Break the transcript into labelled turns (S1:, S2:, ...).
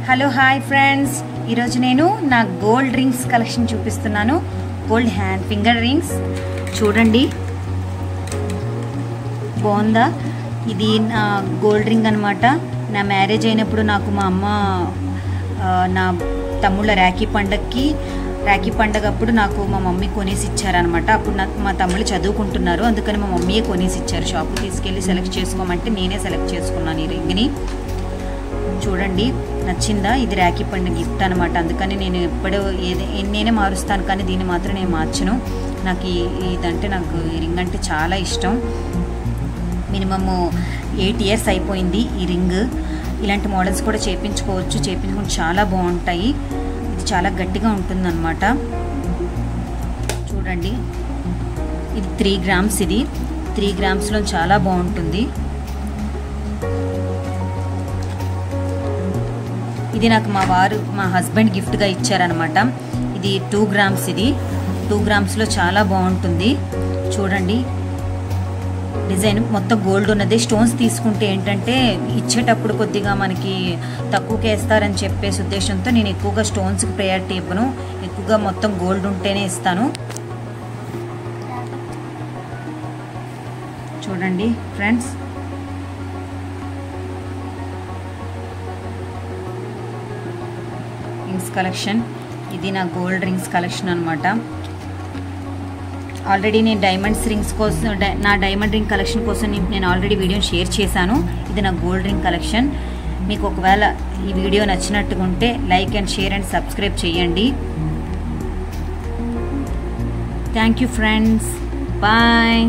S1: Hello hi friends, ఈరోజు నేను నా గోల్డ్ రింగ్స్ కలెక్షన్ చూపిస్తున్నాను. గోల్డ్ హ్యాండ్ ఫింగర్ రింగ్స్ చూడండి, బాగుందా? ఇది నా గోల్డ్ రింగ్ అనమాట. నా మ్యారేజ్ అయినప్పుడు నాకు మా అమ్మ నా తమ్ముళ్ళ రాఖీ పండగ అప్పుడు నాకు మా మమ్మీ కొనేసి ఇచ్చారనమాట. అప్పుడు మా తమ్ముళ్ళు చదువుకుంటున్నారు, అందుకని మా మమ్మీయే కొనేసి ఇచ్చారు. షాప్కి తీసుకెళ్ళి సెలెక్ట్ చేసుకోమంటే నేనే సెలెక్ట్ చేసుకున్నాను ఈ రింగ్ని. చూడండి, నచ్చిందా? ఇది రాఖీ పండుగ గిఫ్ట్ అనమాట. అందుకని నేను ఎప్పుడూ నేనే మారుస్తాను, కానీ దీన్ని మాత్రం నేను మార్చను. నాకు ఇదంటే నాకు ఈ రింగ్ అంటే చాలా ఇష్టం. మినిమము 8 years అయిపోయింది ఈ రింగ్. ఇలాంటి మోడల్స్ కూడా చేయించుకుని చాలా బాగుంటాయి. ఇది చాలా గట్టిగా ఉంటుందన్నమాట. చూడండి, ఇది 3 grams. ఇది 3 gramsలో చాలా బాగుంటుంది. ఇది నాకు మా హస్బెండ్ గిఫ్ట్గా ఇచ్చారనమాట. ఇది 2 grams. ఇది 2 gramsలో చాలా బాగుంటుంది. చూడండి, డిజైన్ మొత్తం గోల్డ్ ఉన్నది. స్టోన్స్ తీసుకుంటే ఏంటంటే ఇచ్చేటప్పుడు కొద్దిగా మనకి తక్కువకి వేస్తారని చెప్పేసి ఉద్దేశంతో నేను ఎక్కువగా స్టోన్స్కి ప్రయారిటీ ఇవ్వను. ఎక్కువగా మొత్తం గోల్డ్ ఉంటేనే ఇస్తాను. చూడండి ఫ్రెండ్స్, రింగ్స్ కలెక్షన్. ఇది నా గోల్డ్ రింగ్స్ కలెక్షన్ అనమాట. ఆల్రెడీ నేను డైమండ్స్ రింగ్స్ కోసం నా డైమండ్ రింగ్ కలెక్షన్ కోసం నేను ఆల్రెడీ వీడియోని షేర్ చేశాను. ఇది నా గోల్డ్ రింగ్ కలెక్షన్. మీకు ఒకవేళ ఈ వీడియో నచ్చినట్టుగా ఉంటే like and share and subscribe చేయండి. Thank you friends, bye.